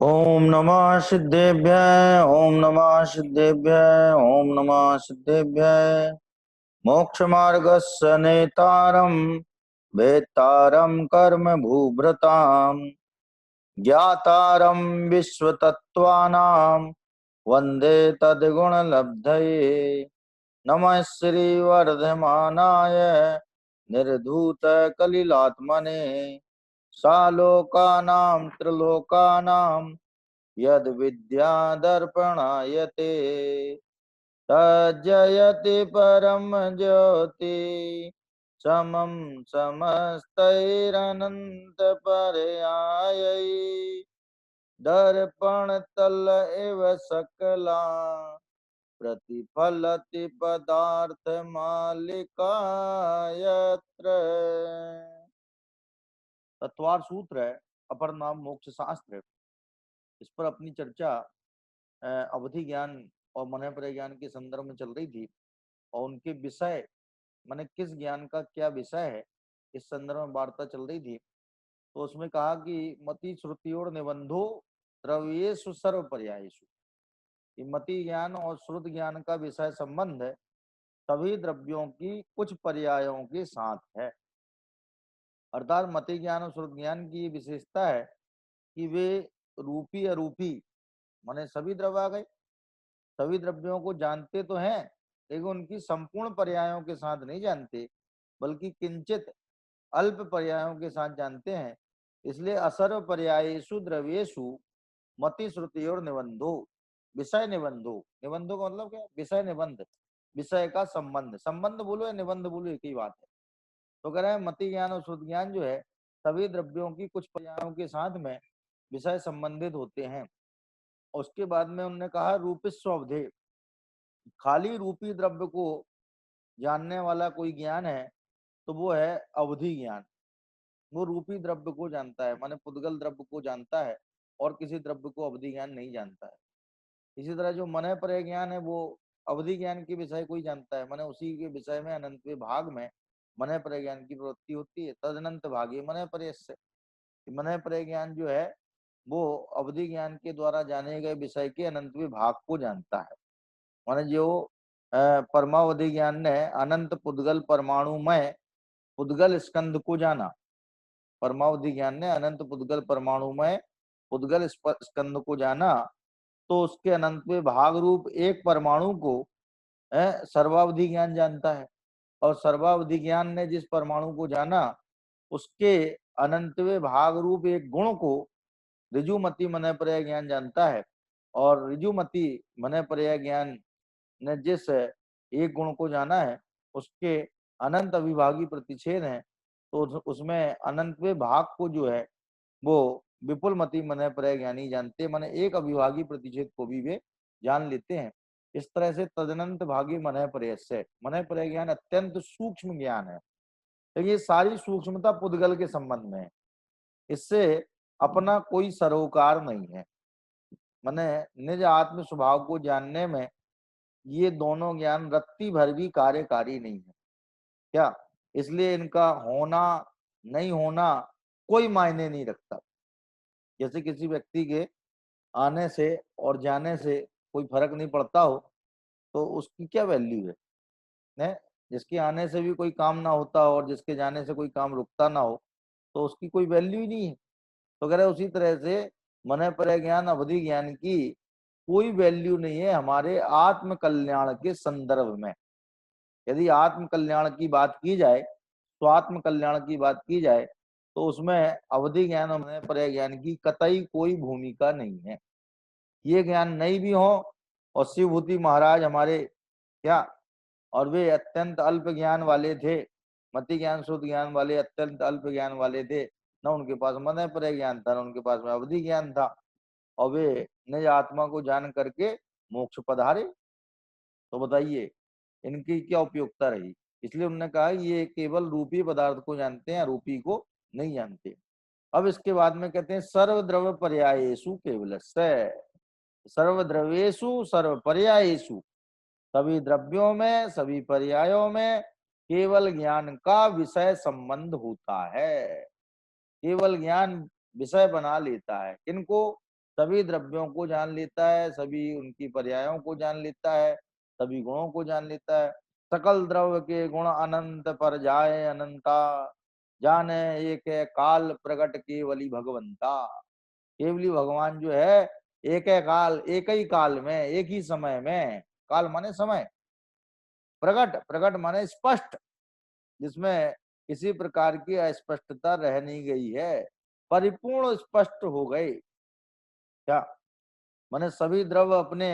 ओम नमः सिद्धेभ्य ओम नमः सिद्धेभ्य ओम नमः सिद्धेभ्य। मोक्षमार्गस्य नेतारं वेत्तारं कर्म भूभृतां ज्ञातारं विश्वतत्त्वानां वन्दे तद्गुणलब्धये। नमः श्रीवर्धमानाय निर्धूतकलिलात्मने सालोकानां त्रिलोकानां यद विद्यादर्पणायते तज्जयति परम ज्योति समं समस्तैरनंत पर्यायै दर्पण तल एव सकला प्रतिफलति पदार्थ मालिका यत्र। तत्वार सूत्र है, अपर नाम मोक्ष शास्त्र है। इस पर अपनी चर्चा अवधि ज्ञान और मनःपरक ज्ञान के संदर्भ में चल रही थी और उनके विषय माने किस ज्ञान का क्या विषय है इस संदर्भ में वार्ता चल रही थी। तो उसमें कहा कि मति श्रुति और निबंधो द्रव्येषु सर्व पर्यायेषु, मति ज्ञान और श्रुत ज्ञान का विषय संबंध है सभी द्रव्यों की कुछ पर्यायों के साथ है। अर्थात मति ज्ञान और श्रुत ज्ञान की विशेषता है कि वे रूपी अरूपी माने सभी द्रव्य आ गए, सभी द्रव्यों को जानते तो हैं लेकिन उनकी संपूर्ण पर्यायों के साथ नहीं जानते बल्कि किंचित अल्प पर्यायों के साथ जानते हैं। इसलिए असर्व पर्यायेषु द्रव्येषु मति श्रुति और निबंधो विषय निबंधो, निबंधो का मतलब क्या, विषय निबंध, विषय का संबंध, संबंध बोलो या निबंध बोलो एक ही बात है। तो कह रहे हैं मति ज्ञान और श्रुत ज्ञान जो है सभी द्रव्यों की कुछ पर्यायों के साथ में विषय संबंधित होते हैं। उसके बाद में उन्होंने कहा रूपिस्वधे, खाली रूपी द्रव्य को जानने वाला कोई ज्ञान है तो वो है अवधि ज्ञान। वो रूपी द्रव्य को जानता है माने पुद्गल द्रव्य को जानता है और किसी द्रव्य को अवधि ज्ञान नहीं जानता है। इसी तरह जो मनःपरक ज्ञान है वो अवधि ज्ञान के विषय को ही जानता है माने उसी के विषय में अनंतवें भाग में मनःपरक ज्ञान की प्रवृत्ति होती है। तदनंत भागी मनःपरस्य, मनःपरक ज्ञान जो है वो अवधि ज्ञान के द्वारा जाने गए विषय के अनंतवें भाग को जानता है। माने जो परमावधि ज्ञान ने अनंत पुद्गल परमाणु में पुद्गल स्कंद को जाना, परमावधि ज्ञान ने अनंत पुद्गल परमाणु में पुद्गल स्कंद को जाना तो उसके अनंतवें भाग रूप एक परमाणु को सर्वावधि ज्ञान जानता है और सर्वावधि ज्ञान ने जिस परमाणु को जाना उसके अनंतवें भाग रूप एक गुण को ऋजुमति मनःपरक ज्ञान जानता है और ऋजुमति मनःपरक ज्ञान ने जिस एक गुण को जाना है उसके अनंत अविभागी प्रतिच्छेद हैं तो उसमें अनंतवें भाग को जो है वो विपुल मति मनःपरक ज्ञानी जानते, माने एक अविभागी प्रतिच्छेद को भी वे जान लेते हैं। इस तरह से तदनंत भागी मनःपरक, मनःपरक ज्ञान अत्यंत सूक्ष्म ज्ञान है लेकिन ये सारी सूक्ष्मता पुद्गल के संबंध में है, इससे अपना कोई सरोकार नहीं है। माने निज आत्म स्वभाव को जानने में ये दोनों ज्ञान रत्ती भर भी कार्यकारी नहीं है क्या, इसलिए इनका होना नहीं होना कोई मायने नहीं रखता। जैसे किसी व्यक्ति के आने से और जाने से कोई फर्क नहीं पड़ता हो तो उसकी क्या वैल्यू है, ने? जिसके आने से भी कोई काम ना होता हो और जिसके जाने से कोई काम रुकता ना हो तो उसकी कोई वैल्यू ही नहीं है। तो कह रहे उसी तरह से मनःपरक ज्ञान अवधि ज्ञान की कोई वैल्यू नहीं है हमारे आत्म कल्याण के संदर्भ में। यदि आत्म कल्याण की बात की जाए, स्वात्म कल्याण की बात की जाए तो उसमें अवधि ज्ञान और मनःपरक ज्ञान की कतई कोई भूमिका नहीं है। ये ज्ञान नहीं भी हो और शिवभूति महाराज हमारे क्या, और वे अत्यंत अल्प ज्ञान वाले थे, मति ज्ञान शुद्ध ज्ञान वाले अत्यंत अल्प ज्ञान वाले थे, न उनके पास मनःपरक ज्ञान था न उनके पास में अवधि ज्ञान था और वे निज आत्मा को जान करके मोक्ष पधारे। तो बताइए इनकी क्या उपयोगिता रही। इसलिए उन्होंने कहा ये केवल रूपी पदार्थ को जानते हैं, रूपी को नहीं जानते। अब इसके बाद में कहते हैं सर्वद्रव्य पर्यायेषु केवलस्य, सर्वद्रव्येषु सर्व पर्यायेषु, सभी द्रव्यों में सभी पर्यायों में केवल ज्ञान का विषय संबंध होता है। केवल ज्ञान विषय बना लेता है किनको, सभी द्रव्यों को जान लेता है, सभी उनकी पर्यायों को जान लेता है, सभी गुणों को जान लेता है। सकल द्रव्य के गुण अनंत पर जाए अनंता, जाने एक है काल प्रकट केवली भगवंता। केवली भगवान जो है एक है काल, एक ही काल में, एक ही समय में, काल माने समय, प्रकट, प्रकट माने स्पष्ट, जिसमें किसी प्रकार की अस्पष्टता रह नहीं गई है, परिपूर्ण स्पष्ट हो गए। क्या माने सभी द्रव्य अपने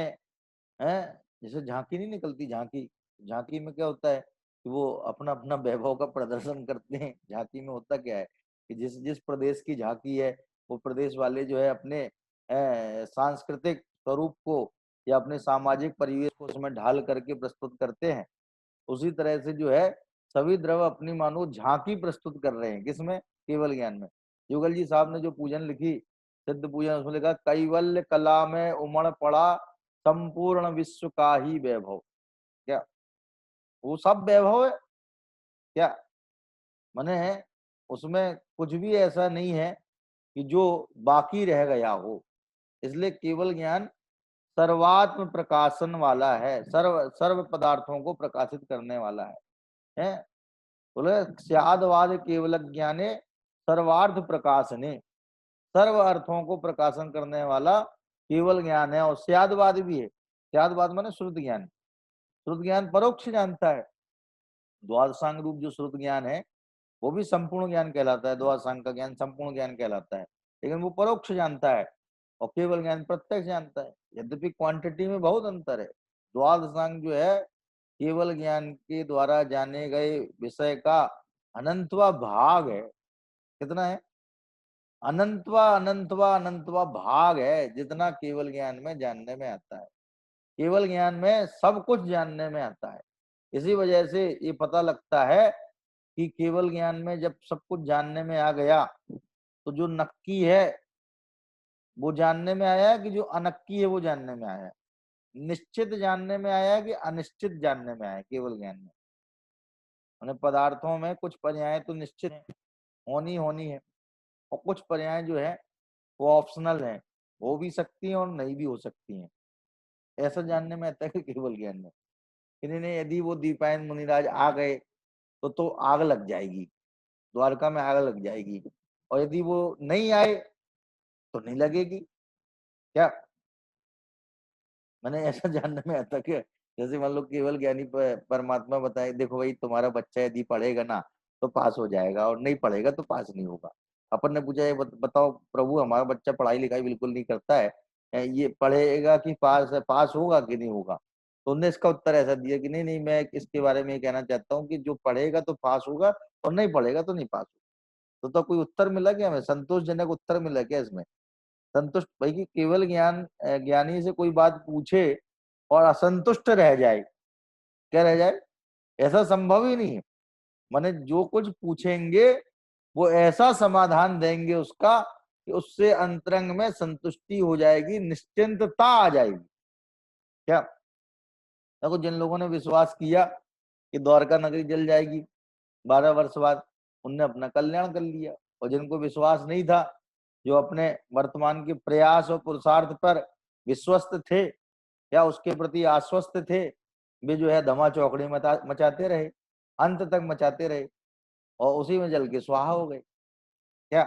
हैं, जैसे झांकी नहीं निकलती, झांकी, झांकी में क्या होता है कि वो अपना अपना वैभव का प्रदर्शन करते हैं। झांकी में होता क्या है कि जिस जिस प्रदेश की झांकी है, वो प्रदेश वाले जो है अपने सांस्कृतिक स्वरूप को या अपने सामाजिक परिवेश को उसमें ढाल करके प्रस्तुत करते हैं। उसी तरह से जो है सभी द्रव्य अपनी मानो झांकी प्रस्तुत कर रहे हैं, किसमें? केवल ज्ञान में। युगल जी साहब ने जो पूजन लिखी, सिद्ध पूजन, उसमें लिखा कैवल्य कला में उमड़ पड़ा संपूर्ण विश्व का ही वैभव। क्या वो सब वैभव है? क्या माने उसमें कुछ भी ऐसा नहीं है कि जो बाकी रह गया हो। इसलिए केवल ज्ञान सर्वात्म प्रकाशन वाला है, सर्व सर्व पदार्थों को प्रकाशित करने वाला है? बोले स्यादवाद केवल ज्ञाने सर्वार्थ प्रकाशने, सर्व अर्थों को प्रकाशन करने वाला केवल ज्ञान है। और स्यादवाद भी है। स्यादवाद माने श्रुत ज्ञान। श्रुत ज्ञान परोक्ष जानता है। द्वादशांग रूप जो श्रुत ज्ञान है वो भी संपूर्ण ज्ञान कहलाता है, द्वादशांग का ज्ञान संपूर्ण ज्ञान कहलाता है, लेकिन वो परोक्ष जानता है और केवल ज्ञान प्रत्यक्ष जानता है। यद्यपि क्वांटिटी में बहुत अंतर है। द्वादशांग जो है केवल ज्ञान के द्वारा जाने गए विषय का अनंतवा भाग है। कितना है? अनंतवा अनंतवा अनंतवा भाग है, जितना केवल ज्ञान में जानने में आता है। केवल ज्ञान में सब कुछ जानने में आता है। इसी वजह से ये पता लगता है कि केवल ज्ञान में जब सब कुछ जानने में आ गया, तो जो नक्की है वो जानने में आया कि जो अनक्की है वो जानने में आया, निश्चित जानने में आया कि अनिश्चित जानने में आया। केवल ज्ञान में उन्हें पदार्थों में कुछ पर्याय तो निश्चित है, होनी होनी है, और कुछ पर्याय जो है वो ऑप्शनल है, हो भी सकती हैं और नहीं भी हो सकती हैं। ऐसा जानने में आता है कि केवल ज्ञान में इन्हें, यदि वो दीपायन मुनिराज आ गए तो आग लग जाएगी, द्वारका में आग लग जाएगी, और यदि वो नहीं आए तो नहीं लगेगी। क्या मैंने ऐसा जानने में आता कि जैसे मान लो केवल ज्ञानी परमात्मा बताए, देखो भाई तुम्हारा बच्चा यदि पढ़ेगा ना तो पास हो जाएगा, और नहीं पढ़ेगा तो पास नहीं होगा। अपन ने पूछा, ये बताओ प्रभु हमारा बच्चा पढ़ाई लिखाई बिल्कुल नहीं करता है, ये पढ़ेगा कि पास होगा कि नहीं होगा? तो उन्होंने इसका उत्तर ऐसा दिया कि नहीं नहीं, मैं इसके बारे में ये कहना चाहता हूँ कि जो पढ़ेगा तो पास होगा, और नहीं पढ़ेगा तो नहीं पास होगा। तो कोई उत्तर मिला क्या हमें? संतोषजनक उत्तर मिला क्या इसमें? संतुष्ट भाई की केवल ज्ञान, ज्ञानी से कोई बात पूछे और असंतुष्ट रह जाए, क्या रह जाए? ऐसा संभव ही नहीं है। माने जो कुछ पूछेंगे वो ऐसा समाधान देंगे उसका कि उससे अंतरंग में संतुष्टि हो जाएगी, निश्चिंतता आ जाएगी। क्या देखो, जिन लोगों ने विश्वास किया कि द्वारका नगरी जल जाएगी 12 वर्ष बाद, उनने अपना कल्याण कर लिया। और जिनको विश्वास नहीं था, जो अपने वर्तमान के प्रयास और पुरुषार्थ पर विश्वस्त थे या उसके प्रति आश्वस्त थे, वे जो है धमा चौकड़ी मचाते रहे, अंत तक मचाते रहे, और उसी में जल के स्वाहा हो गए। क्या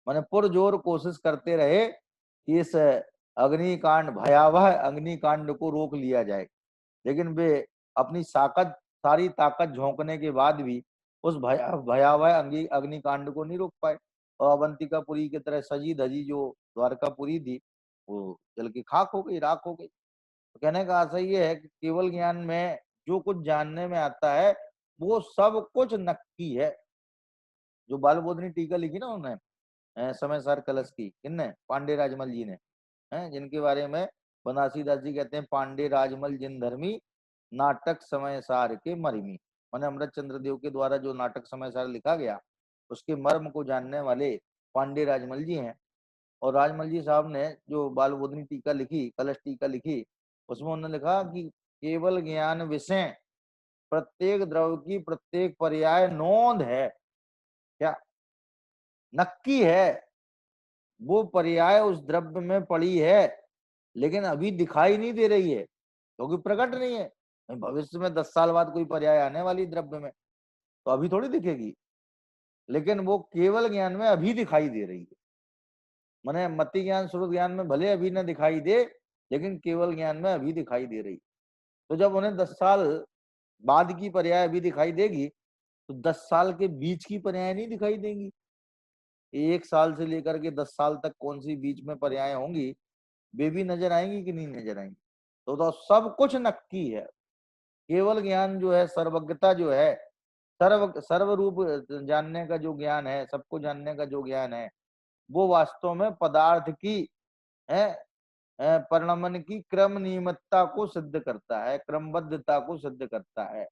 मैंने पुरजोर कोशिश करते रहे कि इस अग्निकांड, भयावह अग्निकांड को रोक लिया जाए, लेकिन वे अपनी सारी ताकत झोंकने के बाद भी उस भयावह अग्निकांड को नहीं रोक पाए। और अवंतिकापुरी की तरह सजी धजी जो द्वारकापुरी थी, वो जल की खाक हो गई, राख हो गई। तो कहने का आशय ये है कि केवल ज्ञान में जो कुछ जानने में आता है वो सब कुछ नक्की है। जो बाल बोधनी टीका लिखी ना उन्होंने, समय सार कलश की, किन्ने? पांडे राजमल जी ने, हैं, जिनके बारे में बनारसी दास जी कहते हैं, पांडे राजमल जिन धर्मी नाटक समय सार के मरिमी। मैंने अमृत चंद्र देव के द्वारा जो नाटक समय सार लिखा गया, उसके मर्म को जानने वाले पांडे राजमल जी हैं। और राजमल जी साहब ने जो बाल बोधनी टीका लिखी, कलश टीका लिखी, उसमें उन्होंने लिखा कि केवल ज्ञान विषय प्रत्येक द्रव्य की प्रत्येक पर्याय नोंद है। क्या नक्की है? वो पर्याय उस द्रव्य में पड़ी है, लेकिन अभी दिखाई नहीं दे रही है क्योंकि प्रकट नहीं है। भविष्य में 10 साल बाद कोई पर्याय आने वाली द्रव्य में, तो अभी थोड़ी दिखेगी, लेकिन वो केवल ज्ञान में अभी दिखाई दे रही है। माने मति ज्ञान श्रुत ज्ञान में भले अभी न दिखाई दे, लेकिन केवल ज्ञान में अभी दिखाई दे रही। तो जब उन्हें 10 साल बाद की पर्याय अभी दिखाई देगी, तो 10 साल के बीच की पर्याय नहीं दिखाई देंगी। 1 साल से लेकर के 10 साल तक कौन सी बीच में पर्याय होंगी, वे भी नजर आएंगी कि नहीं नजर आएंगी। तो सब कुछ नक्की है। केवल ज्ञान जो है, सर्वज्ञता जो है, सर्वरूप जानने का जो ज्ञान है, सबको जानने का जो ज्ञान है, वो वास्तव में पदार्थ की है परिणमन की क्रम नियमितता को सिद्ध करता है, क्रमबद्धता को सिद्ध करता है।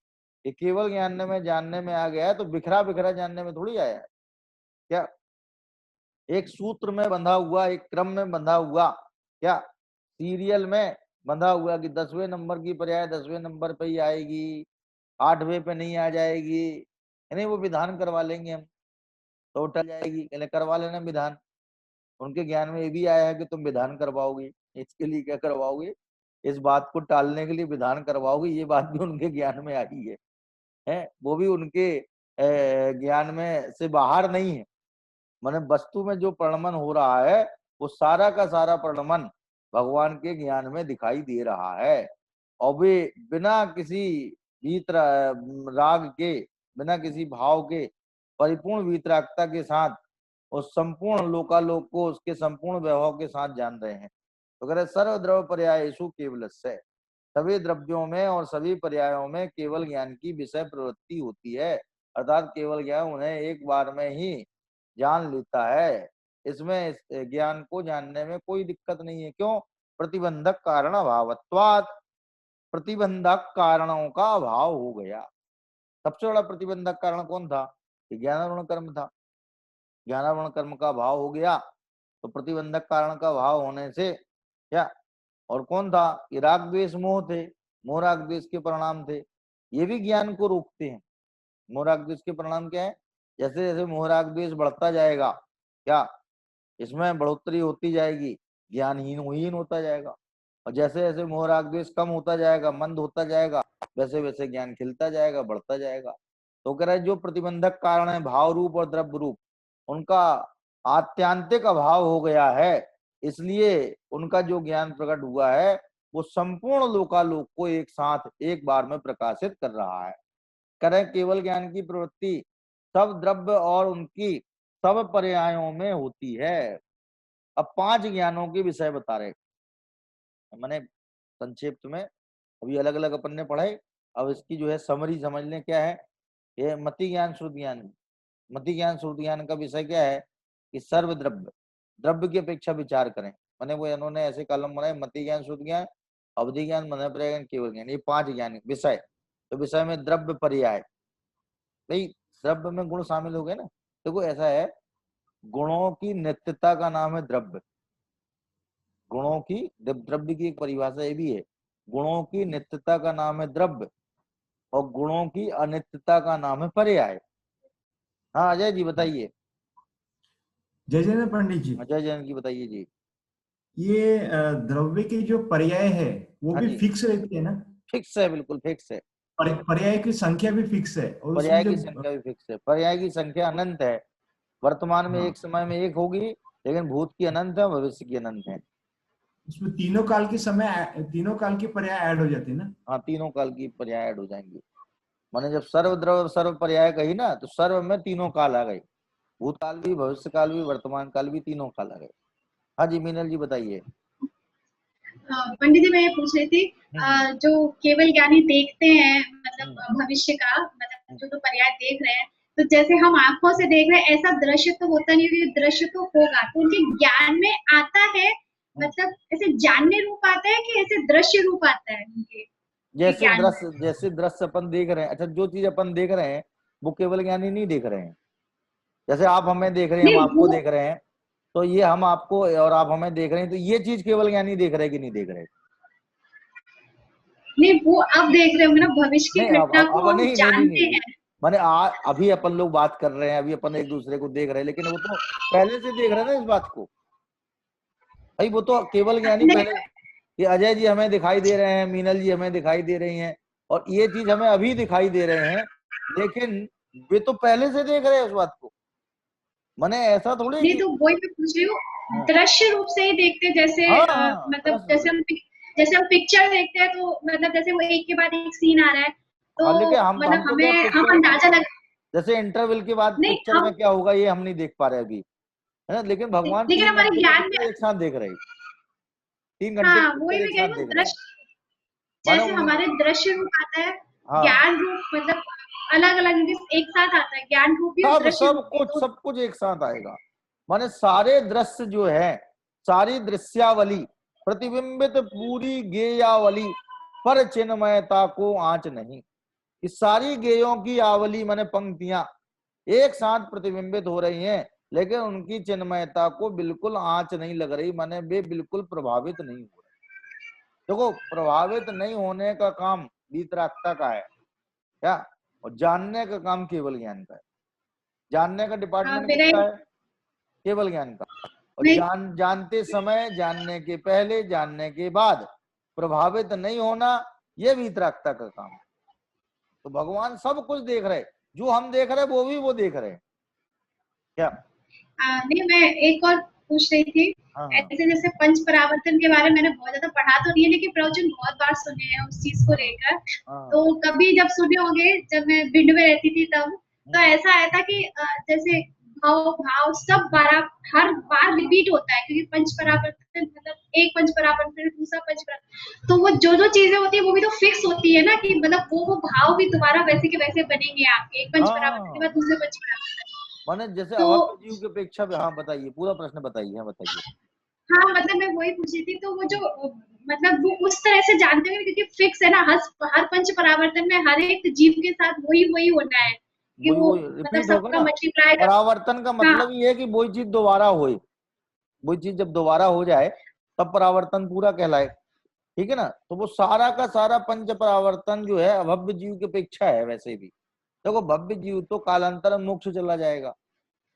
ये केवल ज्ञान में जानने में आ गया है, तो बिखरा बिखरा जानने में थोड़ी आया है। क्या एक सूत्र में बंधा हुआ, एक क्रम में बंधा हुआ, क्या सीरियल में बंधा हुआ कि 10वें नंबर की पर्याय 10वें नंबर पे ही आएगी, 8वें पे नहीं आ जाएगी, नहीं वो विधान करवा लेंगे हम तो टल जाएगी, करवा लेना विधान। उनके ज्ञान में ये भी आया है कि तुम विधान करवाओगे, इसके लिए क्या करवाओगे, इस बात को टालने के लिए विधान करवाओगे, ये बात भी उनके ज्ञान में आई है वो भी उनके ज्ञान में से बाहर नहीं है। माने वस्तु में जो प्रणमन हो रहा है, वो सारा का सारा प्रणमन भगवान के ज्ञान में दिखाई दे रहा है, और वे बिना किसी गीत राग के, बिना किसी भाव के, परिपूर्ण वीतरागता के साथ उस संपूर्ण लोकालोक को उसके संपूर्ण वैभव के साथ जान रहे हैं। तो कह रहे सर्वद्रव्य पर्यायेषु केवलस्य, सभी द्रव्यों में और सभी पर्यायों में केवल ज्ञान की विषय प्रवृत्ति होती है, अर्थात केवल ज्ञान उन्हें एक बार में ही जान लेता है। इसमें इस ज्ञान को जानने में कोई दिक्कत नहीं है। क्यों? प्रतिबंधक कारण अभावत्वात्, प्रतिबंधक कारणों का अभाव हो गया। सबसे बड़ा प्रतिबंधक कारण कौन था? ज्ञानारूढ़ कर्म था। ज्ञानारूढ़ कर्म का अभाव हो गया, तो प्रतिबंधक कारण का अभाव होने से क्या, और कौन था? ये राग द्वेष मोह थे, मोह राग द्वेष के परिणाम थे। ये भी ज्ञान को रोकते हैं। मोह राग द्वेष के परिणाम क्या है? जैसे जैसे मोह राग द्वेष बढ़ता जाएगा, क्या इसमें बढ़ोतरी होती जाएगी, ज्ञानहीन होता जाएगा। और जैसे जैसे मोह राग द्वेष कम होता जाएगा, मंद होता जाएगा, वैसे वैसे ज्ञान खिलता जाएगा, बढ़ता जाएगा। तो कह रहे जो प्रतिबंधक कारण है भाव रूप और द्रव्य रूप, उनका आत्यांतिक अभाव हो गया है, इसलिए उनका जो ज्ञान प्रकट हुआ है वो संपूर्ण लोकालोक को एक साथ एक बार में प्रकाशित कर रहा है। करें केवल ज्ञान की प्रवृत्ति सब द्रव्य और उनकी सब पर्यायों में होती है। अब 5 ज्ञानों के विषय बता रहे, मैंने संक्षिप्त में अभी अलग अलग अपन ने पढ़ाई, अब इसकी जो है समरी समझ लें। क्या है ये? मति ज्ञान श्रुत ज्ञान। मति ज्ञान श्रुत ज्ञान का विषय क्या है कि सर्व द्रव्य, द्रव्य की अपेक्षा विचार करें। मैंने वो इन्होंने ऐसे कलम बनाए, मति ज्ञान श्रुत ज्ञान, अवधि ज्ञान, मन ज्ञान, केवल ज्ञान, ये 5 ज्ञान विषय। तो विषय में द्रव्य पर्याय, भाई द्रव्य में गुण शामिल हो गए ना। देखो ऐसा है, गुणों की नित्यता का नाम है द्रव्य। गुणों की, द्रव्य की एक परिभाषा ये भी है, गुणों की नित्यता का नाम है द्रव्य, और गुणों की अनित्यता का नाम है पर्याय। हाँ अजय जी बताइए। जय जय पंडित जी। अजय जैन जी बताइए जी। ये द्रव्य के जो पर्याय है वो हाँ भी जी, फिक्स रहती है ना? फिक्स है, बिल्कुल फिक्स है। पर्याय की संख्या भी फिक्स है, और उसमें पर्याय जो की संख्या भी फिक्स है। पर्याय की संख्या अनंत है। वर्तमान में हाँ, एक समय में एक होगी, लेकिन भूत की अनंत है, भविष्य की अनंत है। उसमें तीनों काल की पर्याय ऐड हो जाती है ना? हाँ तीनों काल की पर्याय ऐड हो जाएंगी। माने जब सर्व द्रव्य सर्व पर्याय कही ना, तो सर्व में तीनों काल आ गए, भूतकाल भी, भविष्य काल भी, वर्तमान काल भी, तीनों काल आ गए। हाँ जी मीनल जी बताइए। पंडित जी मैं ये पूछ रही थी, हम्म जो केवल ज्ञानी देखते हैं हम्म मतलब भविष्य का, मतलब हम्म जो जो पर्याय देख रहे हैं, तो जैसे हम आंखों से देख रहे हैं ऐसा दृश्य तो होता नहीं है, दृश्य तो होगा, तो उनके ज्ञान में आता है, हम्म। मतलब ऐसे जानने रूप आता है कि ऐसे दृश्य रूप आता है उनके ज्ञान में? जैसे दृश्य अपन देख रहे हैं, अच्छा जो चीज अपन देख रहे हैं वो केवल ज्ञानी नहीं देख रहे हैं। जैसे आप हमें देख रहे हैं, हम नहीं आपको वो देख रहे हैं, तो ये हम आपको और आप हमें देख रहे हैं, तो ये चीज केवल ज्ञानी देख रहे हैं कि नहीं देख रहे? नहीं वो अब देख रहे होंगे ना, भविष्य की नहीं घटना को अब हम नहीं नहीं नहीं जानते नहीं, हैं। माने अभी अपन लोग बात कर रहे हैं, अभी अपन एक दूसरे को देख रहे हैं, लेकिन वो तो पहले से देख रहे हैं ना इस बात को। भाई वो तो केवल ज्ञानी नहीं, पहले कि अजय जी हमें दिखाई दे रहे हैं, मीनल जी हमें दिखाई दे रही हैं, और ये चीज हमें अभी दिखाई दे रहे हैं, लेकिन वे तो पहले से देख रहे हैं उस बात को। माने ऐसा थोड़ी नहीं कि तो वही मैं पूछ रही हूँ, हाँ दृश्य रूप से ही देखते हैं, जैसे हाँ हाँ, मतलब जैसे हम पिक्चर देखते हैं तो मतलब जैसे वो एक के बाद एक सीन आ रहा है तो हाँ, लेकिन हम मतलब तो क्या हमें हम पिक्चर, अंदाजा लग जैसे इंटरवल के बाद नहीं पिक्चर हम में क्या होगा ये हम नहीं देख पा रहे अभी, है ना, लेकिन भगवान लेकिन 3 हमारे घंटे की ज्ञान में, पिक्चर एक साथ देख रहे हैं, 3 घंटे की हाँ वही पिक्चर मैं एक कह रही साथ हूँ, देख रहे हैं। दृश्य मानो जैसे उन हमारे दृश्य रूप आता है, हाँ, ज्ञान रूप मतलब अलग अलग एक साथ आता है, ज्ञान रूप भी और सब दृश्य रूप भी, तो सब कुछ एक साथ आएगा। माने सारे दृश्य जो है, सारी दृश्यावली प्रतिबिंबित पूरी गेयावली पर चिन्मयता को आंच नहीं। इस सारी गेयों की आवली माने पंक्तियां एक साथ प्रतिबिंबित हो रही हैं, लेकिन उनकी चिन्मयता को बिल्कुल आंच नहीं लग रही, माने वे बिल्कुल प्रभावित नहीं हो रहे। देखो, प्रभावित नहीं होने का काम वीतरागता का है क्या, और जानने का काम केवल ज्ञान का है। जानने का हाँ डिपार्टमेंट मेरा किसका है? केवल ज्ञान का। और नहीं जानते समय, जानने के पहले, जानने के बाद प्रभावित नहीं होना, यह वीतरागता का काम है। तो भगवान सब कुछ देख रहे, जो हम देख रहे वो भी वो देख रहे हैं क्या। नहीं मैं एक और पूछ रही थी, हाँ हाँ ऐसे जैसे पंच परावर्तन के बारे में मैंने बहुत ज्यादा पढ़ा तो नहीं है, लेकिन प्रवचन बहुत बार सुने हैं उस चीज को हाँ लेकर। हाँ तो कभी जब सुने होंगे, जब मैं भिंड में रहती थी तब, तो हम्म, ऐसा आया था कि जैसे भाव भाव सब बार हर बार रिपीट होता है, क्योंकि पंच परावर्तन मतलब एक पंच परावर्तन दूसरा पंच परावर्तन, तो वो जो जो चीजें होती है वो भी तो फिक्स होती है ना, कि मतलब वो भाव भी दोबारा वैसे के वैसे बनेंगे आपके, एक पंच परावर्तन के हाँ, बाद दूसरे पंच परावर्तन। माने जैसे तो अभक्त जीव की अपेक्षा भी, हाँ बताइए, पूरा प्रश्न बताइए, हाँ बताइए। हाँ मतलब मैं वही पूछी थी, तो वो जो मतलब वो उस तरह से जानते हैं क्योंकि फिक्स है ना, हर पंच परावर्तन में हर एक जीव के साथ वही वही होना है, कि वही वो वही मतलब रिपीट होगा सबका ना। मल्टीप्लाई कर। परावर्तन का हाँ मतलब ये है कि वही चीज दोबारा होए, वही चीज जब दोबारा हो जाए तब परावर्तन पूरा कहलाए, ठीक है ना। तो वो सारा का सारा पंच परावर्तन जो है अभव्य जीव की अपेक्षा है। वैसे भी देखो, भव्य जीव तो कालांतर में मोक्ष चला जाएगा,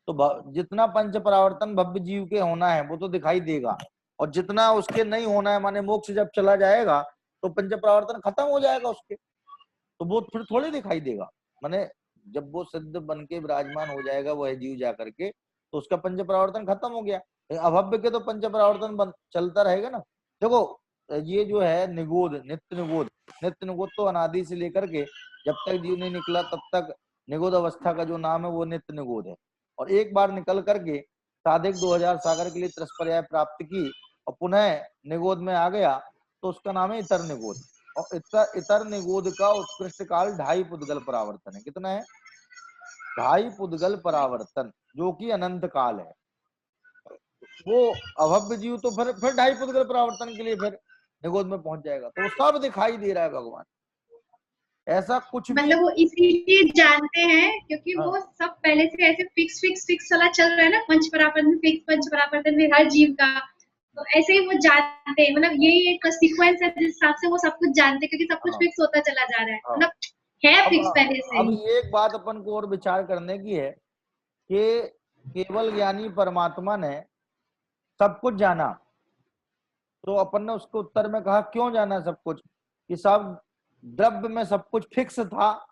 तो जितना पंच परावर्तन भव्य जीव के होना है वो तो दिखाई देगा, और जितना उसके नहीं होना है, माने मोक्ष जब चला जाएगा तो पंच परावर्तन खत्म हो जाएगा उसके, तो वो फिर थोड़ी दिखाई देगा। माने जब वो सिद्ध बन के विराजमान हो जाएगा वह जीव जा करके, तो उसका पंच परावर्तन खत्म हो गया। अभव्य के तो पंच परावर्तन चलता रहेगा ना। देखो, ये जो है निगोद, नित्य निगोद तो अनादि से लेकर के जब तक जीव नहीं निकला तब तक निगोद अवस्था का जो नाम है वो नित्य निगोद है। और एक बार निकल करके साधिक 2000 सागर के लिए त्रस्पर्याय प्राप्त की और पुनः निगोद में आ गया, तो उसका नाम है इतर निगोद। और इतर निगोद का उत्कृष्ट काल 2.5 पुद्गल परावर्तन है। कितना है? 2.5 पुद्गल परावर्तन, जो कि अनंत काल है। वो अभव्य जीव तो फिर 2.5 पुद्गल परावर्तन के लिए फिर निगोद में पहुंच जाएगा, तो वो सब दिखाई दे रहा है भगवान, ऐसा कुछ भी। मतलब वो इसीलिए जानते हैं क्योंकि हाँ वो सब पहले से ऐसे फिक्स चला चल रहा है ना, पंच परावर्तन फिक्स, पंच परावर्तन में हर जीव का, तो ऐसे ही वो जानते हैं, मतलब यही एक सीक्वेंस है जिस हिसाब से वो सब कुछ जानते हैं, क्योंकि सब कुछ हाँ फिक्स होता चला जा रहा है, हाँ। मतलब है अब फिक्स पहले से अब ही। ये एक बात अपन को और विचार करने की है कि केवल ज्ञानी परमात्मा ने सब कुछ जाना, तो अपन ने उसको उत्तर में कहा क्यों जाना सब कुछ, कि सब द्रव्य में सब कुछ फिक्स था,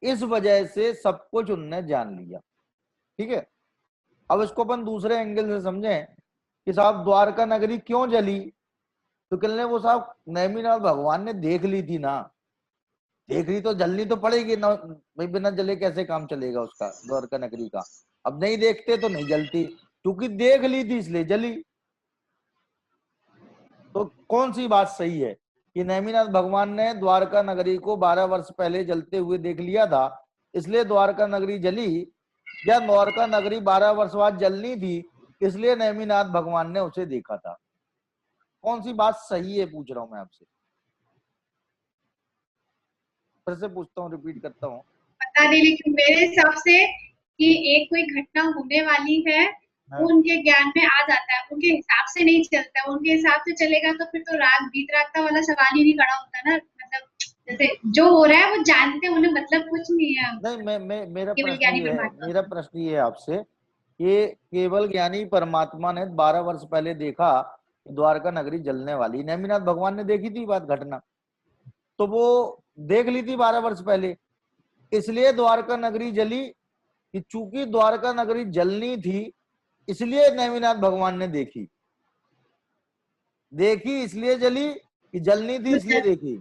इस वजह से सब कुछ उनने जान लिया। ठीक है, अब इसको अपन दूसरे एंगल से समझें कि साहब द्वारका नगरी क्यों जली, तो कहने वो साहब नेमिनाथ भगवान ने देख ली थी ना, देख ली तो जलनी तो पड़ेगी ना भाई, बिना जले कैसे काम चलेगा उसका, द्वारका नगरी का। अब नहीं देखते तो नहीं जलती, क्योंकि देख ली थी इसलिए जली। तो कौन सी बात सही है कि नेमिनाथ भगवान ने द्वारका नगरी को 12 वर्ष पहले जलते हुए देख लिया था इसलिए द्वारका नगरी जली, या द्वारका नगरी 12 वर्ष बाद जलनी थी इसलिए नेमिनाथ भगवान ने उसे देखा था? कौन सी बात सही है, पूछ रहा हूं मैं आपसे, फिर से पूछता हूँ, रिपीट करता हूँ। पता नहीं, लेकिन मेरे हिसाब से कि एक कोई घटना होने वाली है वो हाँ उनके ज्ञान में आ जाता है, उनके हिसाब से नहीं चलता, उनके हिसाब से चलेगा तो फिर तो राग वीतरागता वाला सवाल ही नहीं खड़ा होता ना, मतलब जैसे जो हो रहा है वो जानते हैं, उन्हें मतलब कुछ नहीं है नहीं, मैं केवल ज्ञानी परमात्मा। मेरा प्रश्न ये है आपसे ये केवल ज्ञानी परमात्मा ने 12 वर्ष पहले देखा कि द्वारका नगरी जलने वाली। नेमिनाथ भगवान ने देखी थी बात घटना, तो वो देख ली थी 12 वर्ष पहले, इसलिए द्वारका नगरी जली। कि चूंकि द्वारका नगरी जलनी थी इसलिए नेमिनाथ भगवान ने देखी इसलिए जली, कि जलनी थी इसलिए देखी।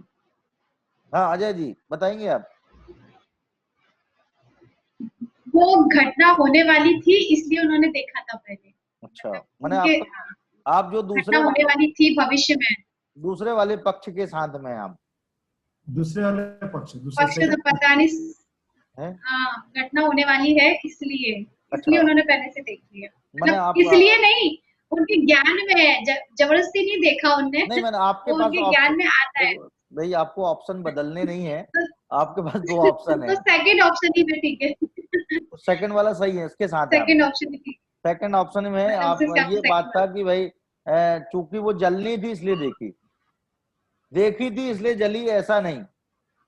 हाँ अजय जी बताएंगे आप। वो घटना होने वाली थी इसलिए उन्होंने देखा था पहले। अच्छा, माने उनके आप जो घटना होने वाली थी भविष्य में। दूसरे वाले पक्ष के साथ में आप दूसरे वाले पक्ष तो पता नहीं है? हाँ, घटना होने वाली है इसलिए अच्छा, उन्होंने पहले से देख लिया। मैंने मतलब इसलिए नहीं, उनके ज्ञान में है, जबरदस्ती नहीं देखा उनने। नहीं, मैंने आपके पास उनके ज्ञान में आता है। भाई आपको ऑप्शन बदलने नहीं है, आपके पास 2 ऑप्शन है। तो सेकंड ऑप्शन ही है, ठीक है। सेकंड वाला सही है, इसके साथ है। सेकंड ऑप्शन ही सेकंड ऑप्शन में आप ये बात था कि भाई चूंकि वो जलनी थी इसलिए देखी थी इसलिए जली, ऐसा नहीं।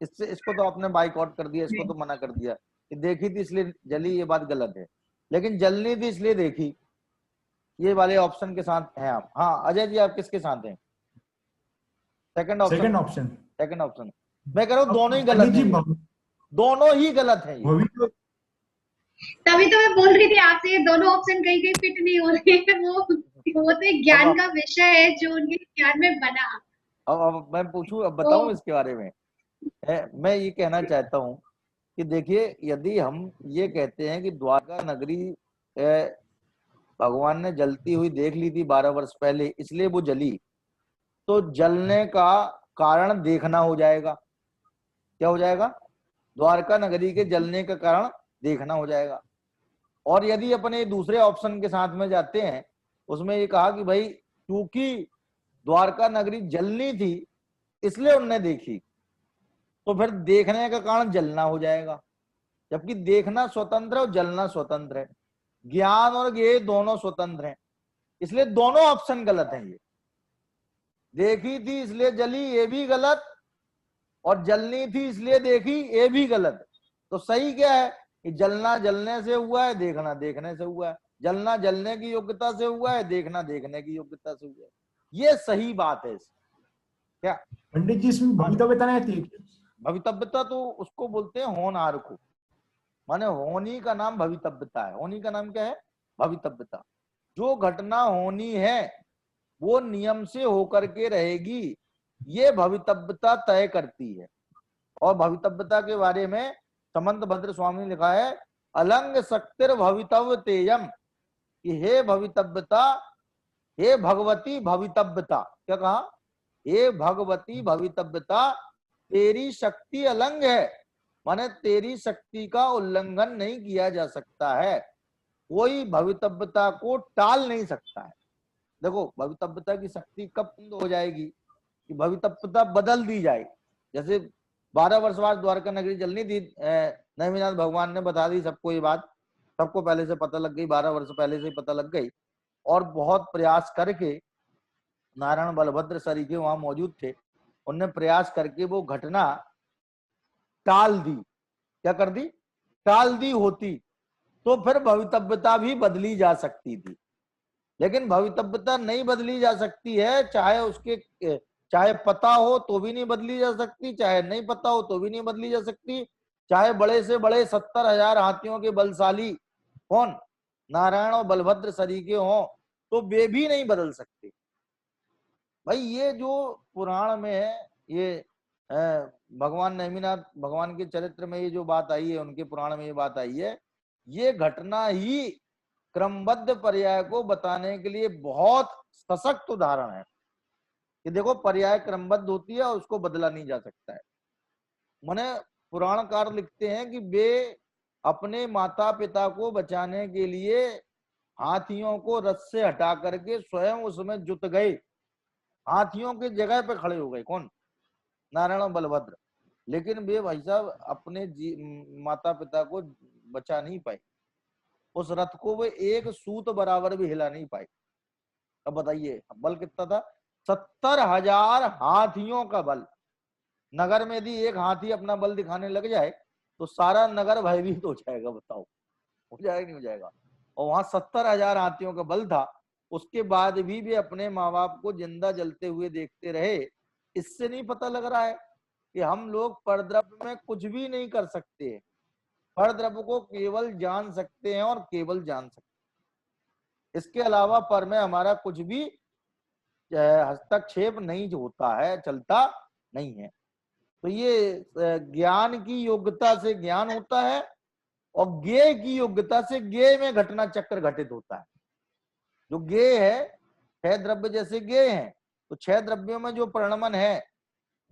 इसको तो आपने बाइकआउट कर दिया, इसको तो मना कर दिया कि देखी थी इसलिए जली, ये बात गलत है। लेकिन जलनी थी इसलिए देखी, ये वाले ऑप्शन के साथ हैं आप। हाँ अजय जी आप किसके साथ हैं? Second option. मैं कह रहा हूँ दोनों ही गलत है, दोनों ही गलत है ये। तभी तो मैं बोल रही थी आपसे, ये दोनों ऑप्शन कहीं कहीं फिट नहीं हो रहे हैं। वो तो ज्ञान का विषय है जो उनके ज्ञान में बना। अब मैं पूछूं, अब बताऊं इसके बारे में। मैं ये कहना चाहता हूं कि देखिए, यदि हम ये कहते हैं कि द्वारका नगरी भगवान ने जलती हुई देख ली थी 12 वर्ष पहले इसलिए वो जली, तो जलने का कारण देखना हो जाएगा। क्या हो जाएगा? द्वारका नगरी के जलने का कारण देखना हो जाएगा। और यदि अपने दूसरे ऑप्शन के साथ में जाते हैं, उसमें ये कहा कि भाई क्योंकि द्वारका नगरी जलनी थी इसलिए उनने देखी, तो फिर देखने का कारण जलना हो जाएगा। जबकि देखना स्वतंत्र है और जलना स्वतंत्र है, ज्ञान और ये दोनों स्वतंत्र हैं, इसलिए दोनों ऑप्शन गलत हैं। ये देखी थी इसलिए जली, ये भी गलत, और जलनी थी इसलिए देखी, ये भी गलत। तो सही क्या है कि जलना जलने से हुआ है, देखना देखने से हुआ है। जलना जलने की योग्यता से हुआ है, देखना देखने की योग्यता से हुआ है। ये सही बात है। क्या पंडित जी इसमें भवितव्यता नहीं आती है? भवितव्यता तो उसको बोलते हैं होनहार को, माने होनी का नाम भवितव्यता है। होनी का नाम क्या है? भवितव्यता। जो घटना होनी है वो नियम से होकर के रहेगी, ये भवितव्यता तय करती है। और भवितव्यता के बारे में समंत भद्र स्वामी ने लिखा है, अलंग शक्तिर भवितव्य तेयम, कि हे भवितव्यता, हे भगवती भवितव्यता। क्या कहा? हे भगवती भवितव्यता, तेरी शक्ति अलंग है, माने तेरी शक्ति का उल्लंघन नहीं किया जा सकता है, कोई भवितव्यता को टाल नहीं सकता है। देखो भवितव्यता की शक्ति कब बंद हो जाएगी कि भवितव्यता बदल दी जाए। जैसे 12 वर्ष बाद द्वारका नगरी जलनी थी, नेमिनाथ भगवान ने बता दी सबको ये बात, सबको पहले से पता लग गई, 12 वर्ष पहले से पता लग गई। और बहुत प्रयास करके नारायण बलभद्र सरीखे वहां मौजूद थे, उनने प्रयास करके वो घटना टाल दी। क्या कर दी? टाल दी होती तो फिर भवितव्यता भी बदली जा सकती थी। लेकिन भवितव्यता नहीं बदली जा सकती है, चाहे पता हो तो भी नहीं बदली जा सकती, चाहे नहीं पता हो तो भी नहीं बदली जा सकती, चाहे बड़े से बड़े 70,000 हाथियों के बलशाली कौन नारायण और बलभद्र सरीखे हो तो वे भी नहीं बदल सकते। भाई ये जो पुराण में है, ये भगवान नेमिनाथ भगवान के चरित्र में ये जो बात आई है, उनके पुराण में ये बात आई है, ये घटना ही क्रमबद्ध पर्याय को बताने के लिए बहुत सशक्त उदाहरण है कि देखो पर्याय क्रमबद्ध होती है और उसको बदला नहीं जा सकता है। माने पुराणकार लिखते हैं कि वे अपने माता पिता को बचाने के लिए हाथियों को रथ से हटा करके स्वयं उसमें जुट गए, हाथियों की जगह पे खड़े हो गए। कौन? नारायण और बलभद्र। लेकिन वे भाई साहब अपने माता पिता को बचा नहीं पाए, उस रथ को वे एक सूत बराबर भी हिला नहीं पाए। अब बताइए बल कितना था? 70,000 हाथियों का बल। नगर में यदि एक हाथी अपना बल दिखाने लग जाए तो सारा नगर भयभीत हो जाएगा। बताओ हो जाएगा नहीं हो जाएगा? और वहां 70,000 हाथियों का बल था, उसके बाद भी वे अपने माँ बाप को जिंदा जलते हुए देखते रहे। इससे नहीं पता लग रहा है कि हम लोग परद्रव्य में कुछ भी नहीं कर सकते, परद्रव्य को केवल जान सकते हैं और केवल जान सकते हैं। इसके अलावा पर में हमारा कुछ भी हस्तक्षेप नहीं होता है, चलता नहीं है। तो ये ज्ञान की योग्यता से ज्ञान होता है और ज्ञेय की योग्यता से ज्ञेय में घटना चक्र घटित होता है। जो ज्ञेय है, 6 द्रव्य जैसे ज्ञेय हैं, तो 6 द्रव्यों में जो परिणमन है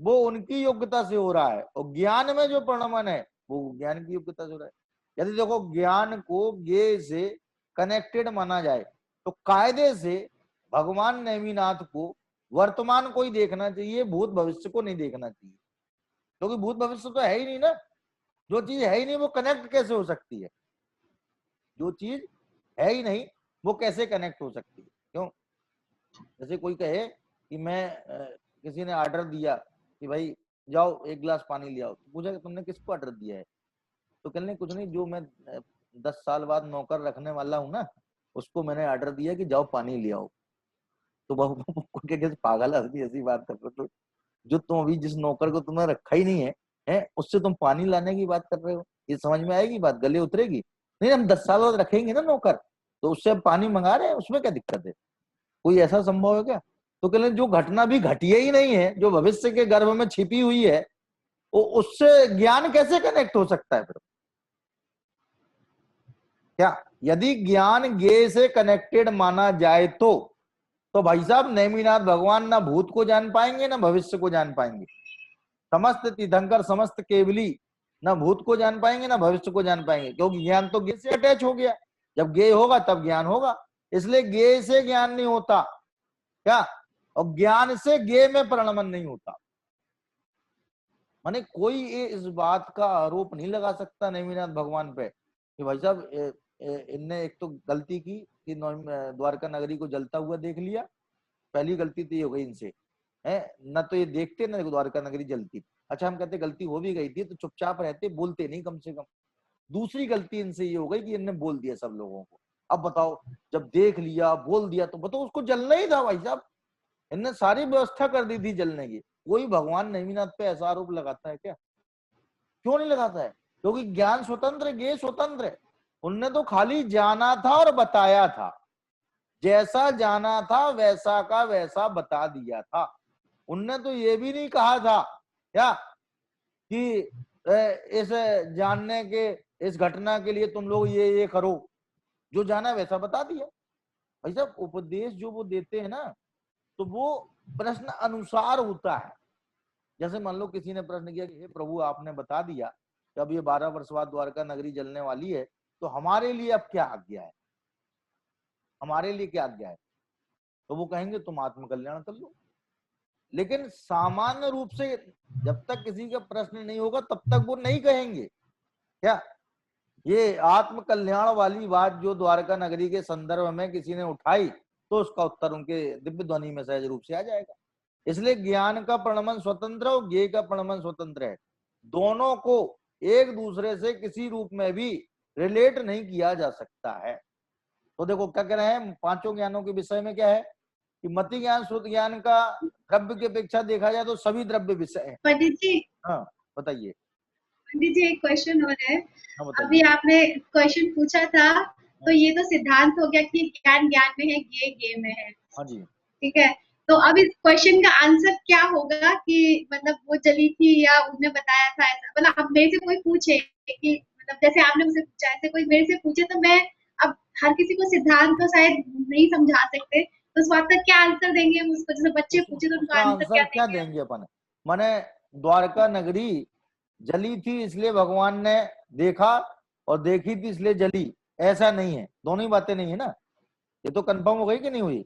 वो उनकी योग्यता से हो रहा है, और ज्ञान में जो परिणमन है वो ज्ञान की योग्यता से हो रहा है। यदि देखो ज्ञान को ज्ञेय से कनेक्टेड माना जाए तो कायदे से भगवान नेमिनाथ को वर्तमान को ही देखना चाहिए, भूत भविष्य को नहीं देखना चाहिए, क्योंकि भूत भविष्य तो है ही नहीं ना। जो चीज है ही नहीं वो कनेक्ट कैसे हो सकती है? जो चीज है ही नहीं वो कैसे कनेक्ट हो सकती है? क्यों? जैसे कोई कहे कि मैं किसी ने ऑर्डर दिया कि भाई जाओ 1 गिलास पानी ले आओ, तो पूछा कि तुमने किसको ऑर्डर दिया है? तो कहने कुछ नहीं, जो मैं 10 साल बाद नौकर रखने वाला हूं ना, उसको मैंने ऑर्डर दिया कि जाओ पानी ले आओ। तो पागल आदमी ऐसी बात कर रहे हो? जो तुम अभी जिस नौकर को तुमने रखा ही नहीं है, उससे तुम पानी लाने की बात कर रहे हो? ये समझ में आएगी बात? गले उतरेगी? नहीं, हम 10 साल बाद रखेंगे ना नौकर, तो उससे पानी मंगा रहे हैं, उसमें क्या दिक्कत है? कोई ऐसा संभव है क्या? तो कह जो घटना भी घटी ही नहीं है, जो भविष्य के गर्भ में छिपी हुई है, वो उससे ज्ञान कैसे कनेक्ट हो सकता है? फिर क्या यदि ज्ञान ज्ञेय से कनेक्टेड माना जाए तो भाई साहब नेमिनाथ भगवान ना भूत को जान पाएंगे ना भविष्य को जान पाएंगे। समस्त तीर्थंकर, समस्त केवली ना भूत को जान पाएंगे ना भविष्य को जान पाएंगे, क्योंकि ज्ञान तो ज्ञेय से अटैच हो गया। जब ज्ञेय होगा तब ज्ञान होगा, इसलिए ज्ञेय से ज्ञान नहीं होता क्या, और ज्ञान से ज्ञेय में परिणमन नहीं होता। माने कोई इस बात का आरोप नहीं लगा सकता नेमिनाथ भगवान पे कि भाई साहब इनने एक तो गलती की कि द्वारका नगरी को जलता हुआ देख लिया, पहली गलती तो ये हो गई इनसे, है न तो ये देखते ना द्वारका नगरी जलती। अच्छा, हम कहते गलती हो भी गई थी तो चुपचाप रहते, बोलते नहीं कम से कम। दूसरी गलती इनसे ये हो गई कि इनने बोल दिया सब लोगों को। अब बताओ, जब देख लिया बोल दिया तो बताओ उसको जलना ही था भाई साहब, इनने सारी व्यवस्था कर दी थी जलने की। कोई भगवान नेमिनाथ पे ऐसा आरोप लगाता है क्या? क्यों नहीं लगाता है? क्योंकि ज्ञान स्वतंत्र है, ज्ञेय स्वतंत्र है। उनने तो खाली जाना था और बताया था, जैसा जाना था वैसा का वैसा बता दिया था। उनने तो ये भी नहीं कहा था क्या कि इस जानने के, इस घटना के लिए तुम लोग ये करो। जो जाना वैसा बता दिया। भाई साहब उपदेश जो वो देते हैं ना, तो वो प्रश्न अनुसार होता है। जैसे मान लो किसी ने प्रश्न किया कि हे प्रभु आपने बता दिया कि अब ये 12 वर्ष बाद द्वारका नगरी जलने वाली है, तो हमारे लिए अब क्या आज्ञा है, हमारे लिए क्या आज्ञा है? तो वो कहेंगे तुम आत्मकल्याण कर लो। लेकिन सामान्य रूप से जब तक किसी का प्रश्न नहीं होगा तब तक वो नहीं कहेंगे क्या। ये आत्मकल्याण वाली बात जो द्वारका नगरी के संदर्भ में किसी ने उठाई तो उसका उत्तर उनके दिव्य ध्वनि में सहज रूप से आ जाएगा। इसलिए ज्ञान का परिणमन स्वतंत्र और ज्ञेय का परिणमन स्वतंत्र है। दोनों को एक दूसरे से किसी रूप में भी रिलेट नहीं किया जा सकता है। तो देखो क्या कह रहे हैं, पांचों ज्ञानों के विषय में क्या है कि मति ज्ञान श्रुत ज्ञान का द्रव्य की अपेक्षा देखा जाए तो सभी द्रव्य विषय है। पंडित जी, हाँ बताइए। पंडित जी एक क्वेश्चन और है। हाँ अभी आपने क्वेश्चन पूछा था, तो ये तो सिद्धांत हो गया कि ज्ञान ज्ञान में है, ज्ञेय ज्ञेय में है। हाँ जी। ठीक है, तो अब इस क्वेश्चन का आंसर क्या होगा कि मतलब वो जली थी या उसने बताया था ऐसा? मतलब अब मेरे से कोई पूछे कि मतलब जैसे आपने मुझसे पूछा, ऐसे कोई मेरे से पूछे तो मैं अब हर किसी को सिद्धांत तो शायद नहीं समझा सकते, तो उस बात का क्या आंसर देंगे हम उसको? जैसे बच्चे पूछे तो उनका आंसर क्या देंगे अपन? माने द्वारका नगरी जली थी इसलिए भगवान ने देखा और देखी थी इसलिए जली, ऐसा नहीं है। दोनों ही बातें नहीं है ना। ये तो कंफर्म हो गई कि नहीं हुई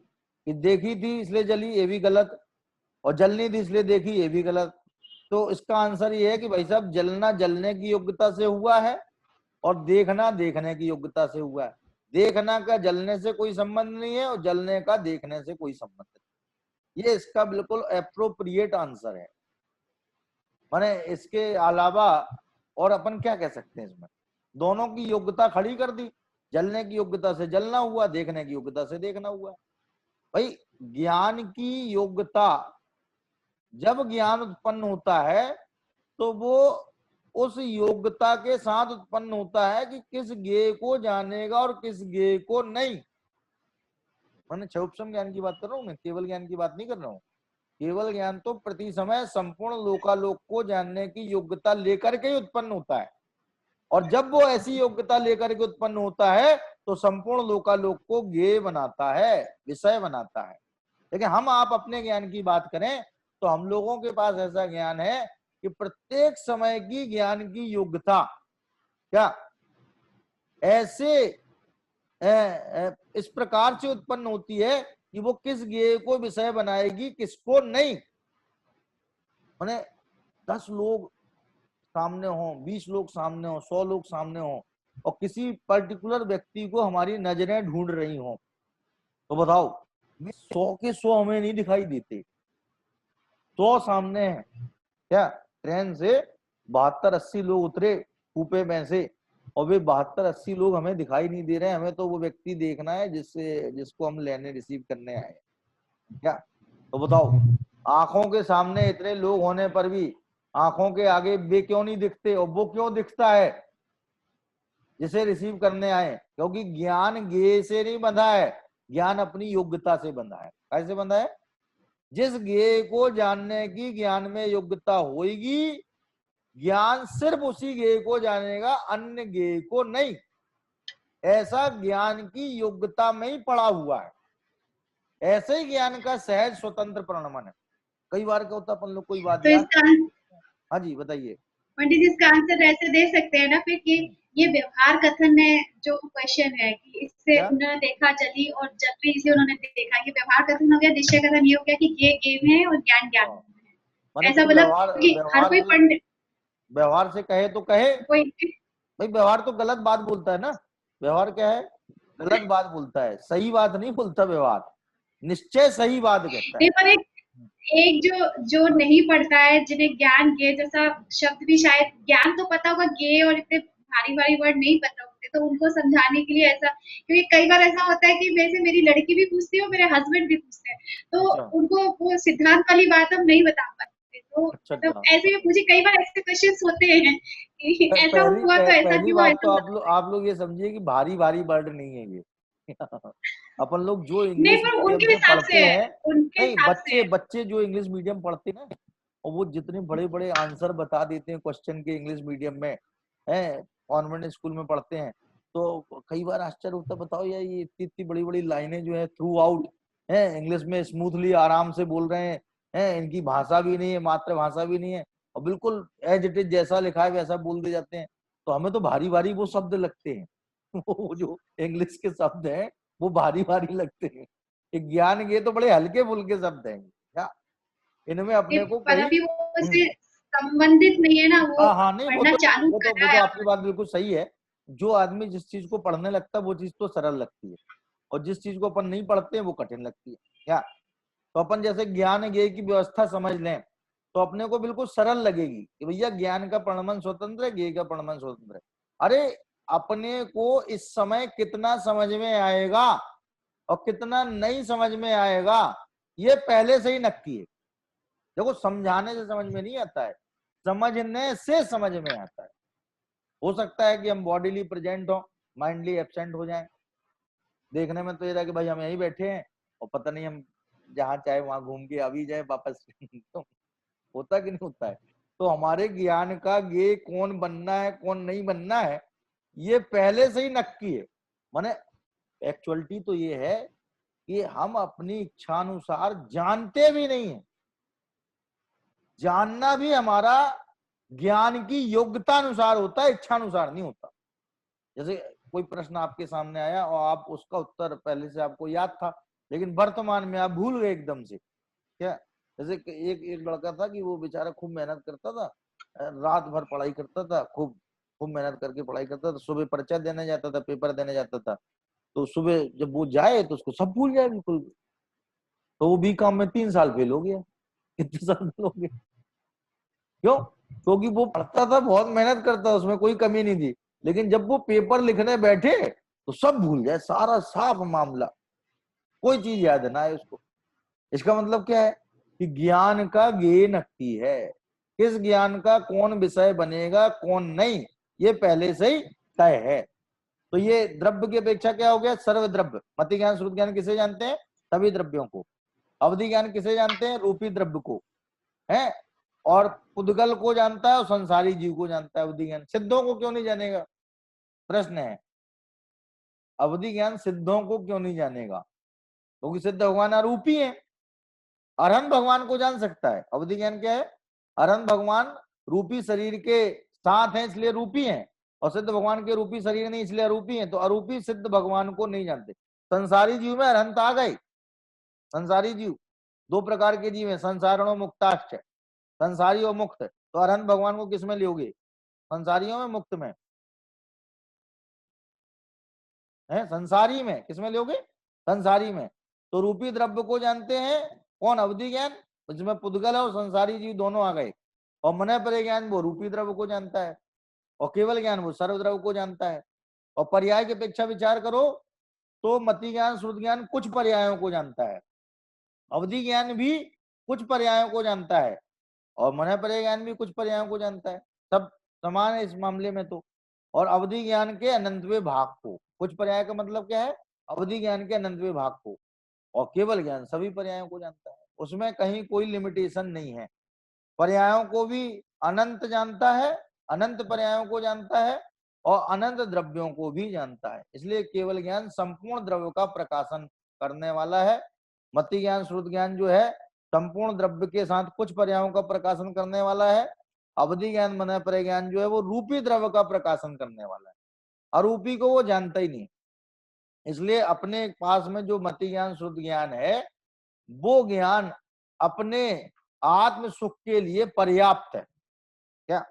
कि देखी थी इसलिए जली, ये भी गलत, और जलनी थी इसलिए देखी, ये भी गलत। तो इसका आंसर ये है कि भाई साहब जलना जलने की योग्यता से हुआ है और देखना देखने की योग्यता से हुआ है। देखना का जलने से कोई संबंध नहीं है और जलने का देखने से कोई संबंध नहीं। ये इसका बिल्कुल एप्रोप्रिएट आंसर है। माने इसके अलावा और अपन क्या कह सकते हैं? इसमें दोनों की योग्यता खड़ी कर दी जलने की योग्यता से जलना हुआ, देखने की योग्यता से देखना हुआ। भाई ज्ञान की योग्यता, जब ज्ञान उत्पन्न होता है तो वो उस योग्यता के साथ उत्पन्न होता है कि किस ज्ञेय को जानेगा और किस ज्ञेय को नहीं। मैंने क्षयोपम ज्ञान की बात कर रहा हूँ, मैं केवल ज्ञान की बात नहीं कर रहा हूँ। केवल ज्ञान तो प्रति समय संपूर्ण लोकालोक को जानने की योग्यता लेकर के ही उत्पन्न होता है, और जब वो ऐसी योग्यता लेकर के उत्पन्न होता है तो संपूर्ण लोकालोक को ज्ञेय बनाता है, विषय बनाता है। लेकिन हम आप अपने ज्ञान की बात करें तो हम लोगों के पास ऐसा ज्ञान है कि प्रत्येक समय की ज्ञान की योग्यता क्या ऐसे इस प्रकार से उत्पन्न होती है कि वो किस ज्ञेय को विषय बनाएगी, किसको नहीं। माने 10 लोग सामने हो, 20 लोग सामने हो, 100 लोग सामने हो, और किसी पर्टिकुलर व्यक्ति को हमारी नजरें ढूंढ रही हो, तो बताओ 100 के 100 हमें नहीं दिखाई देते। 100 सामने हैं, क्या ट्रेन से 72-80 लोग उतरे कूपे में से, और वे 72-80 लोग हमें दिखाई नहीं दे रहे हैं। हमें तो वो व्यक्ति देखना है जिसको हम लेने रिसीव करने आए, क्या? तो बताओ आंखों के सामने इतने लोग होने पर भी आंखों के आगे वे क्यों नहीं दिखते, और वो क्यों दिखता है जिसे रिसीव करने आए? क्योंकि ज्ञान ज्ञेय से नहीं बंधा है, ज्ञान अपनी योग्यता से बंधा है। कैसे बंधा है? जिस ज्ञेय को जानने की ज्ञान में योग्यता होगी, ज्ञान सिर्फ उसी ज्ञेय को जानेगा, अन्य ज्ञेय को नहीं। ऐसा ज्ञान की योग्यता में ही पड़ा हुआ है। ऐसे ही ज्ञान का सहज स्वतंत्र परिणमन है। कई बार क्या होता है, अपन लोग कोई बात तो इसका हाँ जी बताइए पंडित जी, इसका आंसर ऐसे दे सकते हैं ना फिर कि ये व्यवहार कथन है जो क्वेश्चन है कि इससे क्या? उन्होंने देखा चली और जल रही से उन्होंने देखा कि व्यवहार कथन हो गया, निश्चय कथन ये हो गया कि ये गेम है और ज्ञान ज्ञान है। माने ऐसा कोई मतलब कि हर कोई पंडित व्यवहार से कहे तो कहे, कोई भाई व्यवहार तो गलत बात बोलता है ना। व्यवहार क्या है? गलत बात बोलता है, सही बात नहीं बोलता व्यवहार। निश्चय सही बात कहता है। नहीं, पर एक जो नहीं पढ़ता है, जिन्हें ज्ञान ज्ञेय जैसा शब्द भी शायद ज्ञान तो पता होगा, ज्ञेय और इतने भारी भारी वर्ड नहीं पता होते, तो उनको समझाने के लिए ऐसा, क्योंकि कई बार ऐसा होता है कि मेरी लड़की भी पूछती है और मेरे हस्बैंड भी पूछते हैं, तो अच्छा। उनको वो सिद्धांत वाली बात हम नहीं बता पाते। तो अच्छा, मतलब ऐसे में मुझे कई बार ऐसे क्वेश्चन होते हैं कि ऐसा हुआ तो ऐसा पहली क्यों, बात ऐसा तो आप लोग ये समझिए कि भारी भारी वर्ड नहीं है ये। अपन लोग जो नहीं, इंग्लिश पर मीडियम उनके से हिसाब से पढ़ते है, हैं, उनके नहीं हिसाब से है। बच्चे जो इंग्लिश मीडियम पढ़ते हैं ना, और वो जितने बड़े बड़े आंसर बता देते हैं क्वेश्चन के इंग्लिश मीडियम में, है कॉन्वेंट स्कूल में पढ़ते हैं, तो कई बार आश्चर्य होता है, बताओ यार ये इतनी इतनी बड़ी बड़ी लाइनें जो है थ्रू आउट है इंग्लिश में स्मूथली आराम से बोल रहे हैं, इनकी भाषा भी नहीं है, मातृभाषा भी नहीं है, और बिल्कुल एज इट इज जैसा लिखा है वैसा बोल दे जाते हैं। तो हमें तो भारी भारी वो शब्द लगते हैं। वो जो इंग्लिश के शब्द हैं वो भारी भारी लगते हैं। ज्ञान के तो बड़े हल्के फुल्के शब्द हैं क्या, इनमें अपने को पर कहीं अभी वो उससे संबंधित नहीं है ना, वो हाँ नहीं पढ़ना चालू कर रहा वो तो है। आपकी बात बिल्कुल सही है। जो आदमी जिस चीज को पढ़ने लगता है वो चीज तो सरल लगती है, और जिस चीज को अपन नहीं पढ़ते हैं वो कठिन लगती है क्या। तो अपन जैसे ज्ञान ज्ञेय की व्यवस्था समझ लें तो अपने को बिल्कुल सरल लगेगी कि भैया ज्ञान का परिणमन स्वतंत्र है, ज्ञेय का परिणमन स्वतंत्र है। अरे अपने को इस समय कितना समझ में आएगा और कितना नहीं समझ में आएगा ये पहले से ही नक्की है। देखो समझाने से समझ में नहीं आता है, समझने से समझ में आता है। हो सकता है कि हम बॉडीली प्रेजेंट हो, माइंडली एब्सेंट हो जाएं। देखने में तो ये रहा कि भाई हम यहीं बैठे हैं और पता नहीं हम जहां चाहे वहां घूम के आ भी जाए वापस। तो होता कि नहीं होता है? तो हमारे ज्ञान का ये कौन बनना है कौन नहीं बनना है ये पहले से ही नक्की है। माने एक्चुअलिटी तो ये है कि हम अपनी इच्छानुसार जानते भी नहीं है। जानना भी हमारा ज्ञान की योग्यता अनुसार होता है, इच्छानुसार नहीं होता। जैसे कोई प्रश्न आपके सामने आया और आप उसका उत्तर पहले से आपको याद था, लेकिन वर्तमान में आप भूल गए एकदम से क्या। जैसे एक लड़का था कि वो बेचारा खूब मेहनत करता था, रात भर पढ़ाई करता था, खूब खूब मेहनत करके पढ़ाई करता था, सुबह पर्चा देने जाता था, पेपर देने जाता था, तो सुबह जब वो जाए तो उसको सब भूल जाए बिल्कुल। तो वो बीकॉम में 3 साल फेल हो गया। कितने साल फेल हो गए? क्यों? क्योंकि वो पढ़ता था, बहुत मेहनत करता था, उसमें कोई कमी नहीं थी, लेकिन जब वो पेपर लिखने बैठे तो सब भूल जाए, सारा साफ मामला, कोई चीज याद ना आए उसको। इसका मतलब क्या है कि ज्ञान का ज्ञेय नक्की है, किस ज्ञान का कौन विषय बनेगा कौन नहीं, ये पहले से ही तय है। तो ये द्रव्य की अपेक्षा क्या हो गया, सर्व द्रव्य। मति ज्ञान श्रुत ज्ञान किसे जानते हैं, सभी द्रव्यों को। अवधि ज्ञान किसे जानते हैं, रूपी द्रव्य को है, और पुद्गल को जानता है और संसारी जीव को जानता है अवधि ज्ञान। सिद्धों को क्यों नहीं जानेगा, प्रश्न है। अवधि ज्ञान सिद्धों को क्यों नहीं जानेगा, क्योंकि सिद्ध भगवान अरूपी है। अरहंत भगवान को जान सकता है। अवधि ज्ञान क्या है, अरहंत भगवान रूपी शरीर के साथ हैं इसलिए रूपी हैं, और सिद्ध भगवान के रूपी शरीर नहीं इसलिए अरूपी हैं। तो अरूपी सिद्ध भगवान को नहीं जानते। संसारी जीव में अरहंत आ गए। संसारी जीव दो प्रकार के जीव हैं, संसारण और मुक्ताश्च, संसारी और मुक्त। तो अरहंत भगवान को किस में लोगे, संसारियों में मुक्त में है, संसारी में, किसमें लोगे, संसारी में। तो रूपी द्रव्य को जानते हैं कौन, अवधि ज्ञान, जिसमें पुद्गल और संसारी जीव दोनों आ गए। और मन पर ज्ञान वो रूपी द्रव्य को जानता है, और केवल ज्ञान वो सर्वद्रव्य को जानता है। और पर्याय की अपेक्षा विचार करो तो मति ज्ञान श्रुत ज्ञान कुछ पर्यायों को जानता है, अवधि ज्ञान भी कुछ पर्यायों को जानता है, और मन पर ज्ञान भी कुछ पर्यायों को जानता है। सब समान है इस मामले में तो। और अवधि ज्ञान के अनंतवें भाग को, कुछ पर्याय का मतलब क्या है, अवधि ज्ञान के अनंतवें भाग को, और केवल ज्ञान सभी पर्यायों को जानता है। उसमें कहीं कोई लिमिटेशन नहीं है। पर्यायों को भी अनंत जानता है, अनंत पर्यायों को जानता है, और अनंत द्रव्यों को भी जानता है। इसलिए केवल ज्ञान संपूर्ण द्रव्य का प्रकाशन करने वाला है। मति ज्ञान श्रुत ज्ञान जो है संपूर्ण द्रव्य के साथ कुछ पर्यायों का प्रकाशन करने वाला है। अवधि ज्ञान मन पर ज्ञान जो है वो रूपी द्रव्य का प्रकाशन करने वाला है, अरूपी को वो जानता ही नहीं। इसलिए अपने पास में जो मति ज्ञान श्रुत ज्ञान है वो ज्ञान अपने आत्म सुख के लिए पर्याप्त है। क्या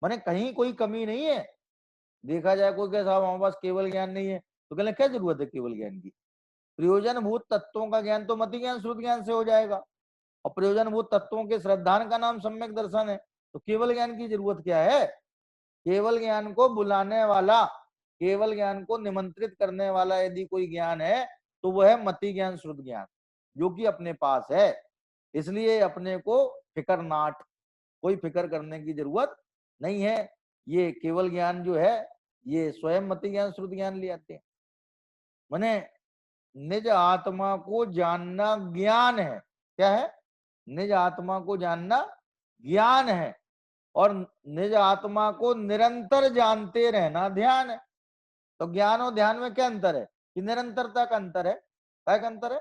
माने कहीं कोई कमी नहीं है। देखा जाए कोई कैसा हमारे पास केवल ज्ञान नहीं है तो कहने क्या जरूरत है केवल ज्ञान की, प्रयोजनभूत तत्वों का ज्ञान तो मति ज्ञान श्रुत ज्ञान से हो जाएगा, और प्रयोजनभूत तत्वों के श्रद्धान का नाम सम्यक दर्शन है। तो केवल ज्ञान की जरूरत क्या है, केवल ज्ञान को बुलाने वाला, केवल ज्ञान को निमंत्रित करने वाला यदि कोई ज्ञान है तो वह है मति ज्ञान श्रुत ज्ञान, जो कि अपने पास है। इसलिए अपने को फिकर नाट, कोई फिकर करने की जरूरत नहीं है। ये केवल ज्ञान जो है ये स्वयं मति ज्ञान श्रुत ज्ञान ले आते हैं। माने निज आत्मा को जानना ज्ञान है। क्या है, निज आत्मा को जानना ज्ञान है, और निज आत्मा को निरंतर जानते रहना ध्यान है। तो ज्ञान और ध्यान में क्या अंतर है, कि निरंतरता का अंतर है। क्या का अंतर है,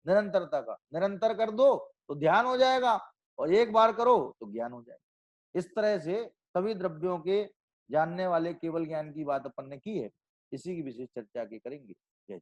निरंतरता का। निरंतर कर दो तो ध्यान हो जाएगा, और एक बार करो तो ज्ञान हो जाएगा। इस तरह से सभी द्रव्यों के जानने वाले केवल ज्ञान की बात अपन ने की है। इसी की विशेष चर्चा आगे करेंगे। जय